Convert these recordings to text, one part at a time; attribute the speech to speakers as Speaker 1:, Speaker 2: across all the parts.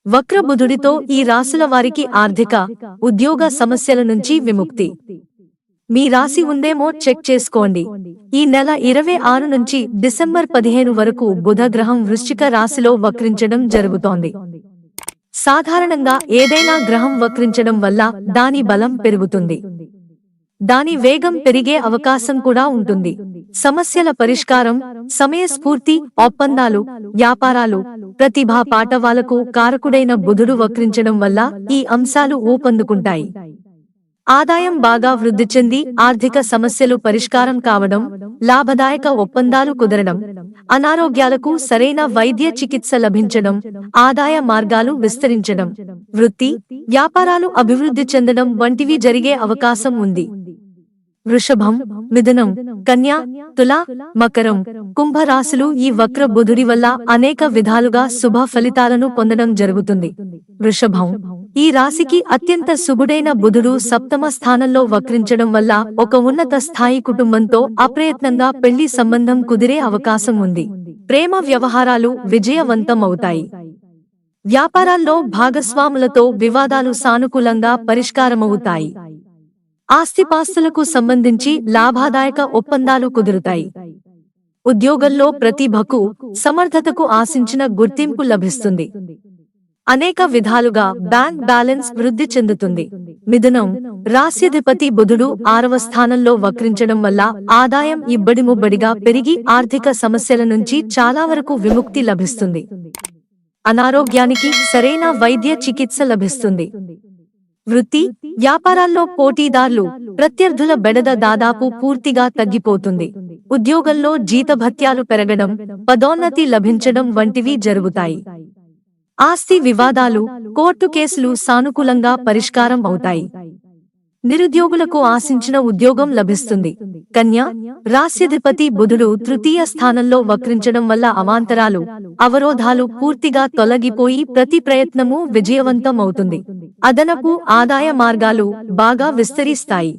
Speaker 1: వక్ర బుధుడితో ఈ రాశుల వారికి ఆర్థిక, ఉద్యోగ సమస్యల నుంచి విముక్తి. మీ రాశి ఉందేమో చెక్ చేసుకోండి. ఈ నెల 26 నుంచి డిసెంబర్ 15 వరకు బుధ గ్రహం వృశ్చిక రాశిలో వక్రించడం జరుగుతోంది. సాధారణంగా ఏదైనా గ్రహం వక్రించడం వల్ల దాని బలం పెరుగుతుంది, దాని వేగం పెరిగే అవకాశం కూడా ఉంటుంది. సమస్యల పరిష్కారం, సమయస్ఫూర్తి, ఒప్పందాలు, వ్యాపారాలు, ప్రతిభా పాటవాలకు కారకుడైన బుధుడు వక్రించడం వల్ల ఈ అంశాలు ఊపందుకుంటాయి. ఆదాయం బాగా వృద్ధి చెంది ఆర్థిక సమస్యలు పరిష్కారం కావడం, లాభదాయక ఒప్పందాలు కుదరడం, అనారోగ్యాలకు సరైన వైద్య చికిత్స లభించడం, ఆదాయ మార్గాలు విస్తరించడం, వృత్తి, వ్యాపారాలు అభివృద్ధి చెందడం వంటివి జరిగే అవకాశం ఉంది. వృషభం, మిథునం, కన్య, తుల, మకరం, కుంభ రాశులు ఈ వక్ర బుధుడి వల్ల అనేక విధాలుగా శుభ ఫలితాలను పొందడం జరుగుతుంది. వృషభం, ఈ రాశికి అత్యంత శుభుడైన బుధుడు సప్తమ స్థానంలో వక్రించడం వల్ల ఒక ఉన్నత స్థాయి కుటుంబంతో అప్రయత్నంగా పెళ్లి సంబంధం కుదిరే అవకాశం ఉంది. ప్రేమ వ్యవహారాలు విజయవంతం అవుతాయి. వ్యాపారాల్లో భాగస్వాములతో వివాదాలు సానుకూలంగా పరిష్కారమవుతాయి. ఆస్తిపాస్తులకు సంబంధించి లాభదాయక ఒప్పందాలు కుదురుతాయి. ఉద్యోగంలో ప్రతిభకు, సమర్థతకు ఆశించిన గుర్తింపు లభిస్తుంది. అనేక విధాలుగా బ్యాంక్ బ్యాలెన్స్ వృద్ధి చెందుతుంది. మిథునం, రాశ్యాధిపతి బుధుడు 6వ స్థానంలో వక్రించడం వల్ల ఆదాయం ఇబ్బడిముబ్బడిగా పెరిగి ఆర్థిక సమస్యల నుంచి చాలా వరకు విముక్తి లభిస్తుంది. అనారోగ్యానికి సరైన వైద్య చికిత్స లభిస్తుంది. వృత్తి, వ్యాపారాల్లో పోటీదార్లు, ప్రత్యర్థుల బెడద దాదాపు పూర్తిగా తగ్గిపోతుంది. ఉద్యోగంలో జీతభత్యాలు పెరగడం, పదోన్నతి లభించడం వంటివి జరుగుతాయి. ఆస్తి వివాదాలు, కోర్టు కేసులు సానుకూలంగా పరిష్కారం అవుతాయి. నిరుద్యోగులకు ఆశించిన ఉద్యోగం లభిస్తుంది. కన్య, రాశ్యాధిపతి బుధుడు 3వ స్థానంలో వక్రించడం వల్ల అవాంతరాలు, అవరోధాలు పూర్తిగా తొలగిపోయి ప్రతి ప్రయత్నము విజయవంతం అవుతుంది. అదనపు ఆదాయ మార్గాలు బాగా విస్తరిస్తాయి.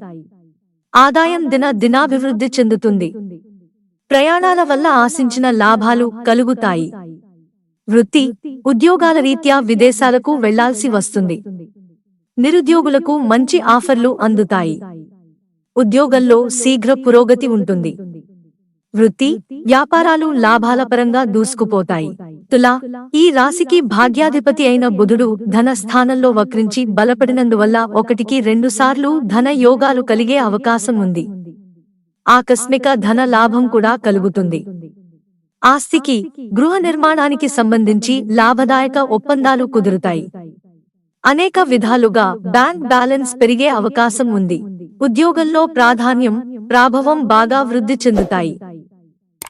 Speaker 1: ఆదాయం దినాభివృద్ధి చెందుతుంది. ప్రయాణాల వల్ల ఆశించిన లాభాలు కలుగుతాయి. వృత్తి, ఉద్యోగాల రీత్యా విదేశాలకు వెళ్లాల్సి వస్తుంది. నిరుద్యోగులకు మంచి ఆఫర్లు అందుతాయి. ఉద్యోగంలో శీఘ్ర పురోగతి ఉంటుంది. వృత్తి, వ్యాపారాలు లాభాల పరంగా దూసుకుపోతాయి. తుల, ఈ రాశికి భాగ్యాధిపతి అయిన బుధుడు ధన స్థానంలో వక్రించి బలపడినందువల్ల 1-2 సార్లు ధన యోగాలు కలిగే అవకాశం ఉంది. ఆకస్మిక ధన లాభం కూడా కలుగుతుంది. ఆస్తికి, గృహ నిర్మాణానికి సంబంధించి లాభదాయక ఒప్పందాలు కుదురుతాయి. అనేక విధాలుగా బ్యాంక్ బ్యాలెన్స్ పెరిగే అవకాశం ఉంది. ఉద్యోగంలో ప్రాధాన్యం, ప్రాభవం బాగా వృద్ధి చెందుతాయి.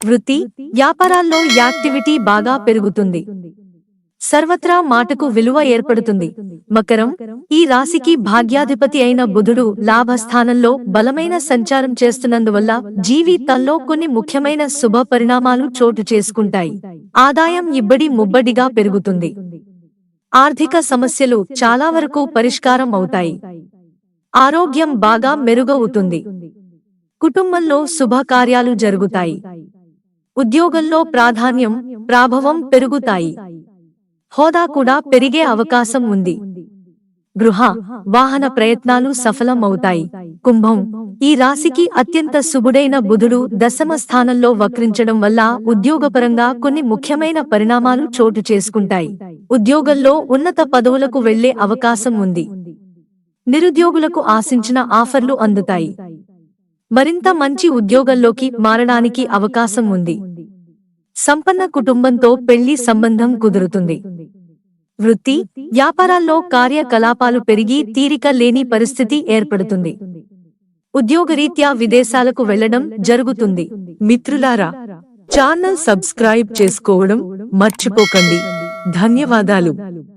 Speaker 1: వృత్తి, వ్యాపారాల్లో యాక్టివిటీ బాగా పెరుగుతుంది. సర్వత్రా మాటకు విలువ ఏర్పడుతుంది. మకరం, ఈ రాశికి భాగ్యాధిపతి అయిన బుధుడు లాభస్థానంలో బలమైన సంచారం చేస్తున్నందువల్ల జీవితంలో కొన్ని ముఖ్యమైన శుభ పరిణామాలు చోటు చేసుకుంటాయి. ఆదాయం ఇబ్బడి ముబ్బడిగా పెరుగుతుంది. ఆర్థిక సమస్యలు చాలా వరకు పరిష్కారం అవుతాయి. ఆరోగ్యం బాగా మెరుగవుతుంది. కుటుంబంలో శుభకార్యాలు జరుగుతాయి. ఉద్యోగంలో ప్రాధాన్యం, ప్రాభవం పెరుగుతాయి. హోదా కూడా పెరిగే అవకాశం ఉంది. గృహ, వాహన ప్రయత్నాలు సఫలం అవుతాయి. కుంభం, ఈ రాశికి అత్యంత శుభుడైన బుధుడు 10వ స్థానంలో వక్రించడం వల్ల ఉద్యోగపరంగా కొన్ని ముఖ్యమైన పరిణామాలు చోటు చేసుకుంటాయి. ఉద్యోగంలో ఉన్నత పదవులకు వెళ్లే అవకాశం ఉంది. నిరుద్యోగులకు ఆశించిన ఆఫర్లు అందుతాయి. మరింత మంచి ఉద్యోగంలోకి మారడానికి అవకాశం ఉంది. సంపన్న కుటుంబంతో పెళ్లి సంబంధం కుదురుతుంది. వృత్తి, వ్యాపారాల్లో కార్యకలాపాలు పెరిగి తీరిక లేని పరిస్థితి ఏర్పడుతుంది. ఉద్యోగరీత్యా విదేశాలకు వెళ్లడం జరుగుతుంది. మిత్రులారా, ఛానల్ సబ్స్క్రైబ్ చేసుకోవడం మర్చిపోకండి. ధన్యవాదాలు.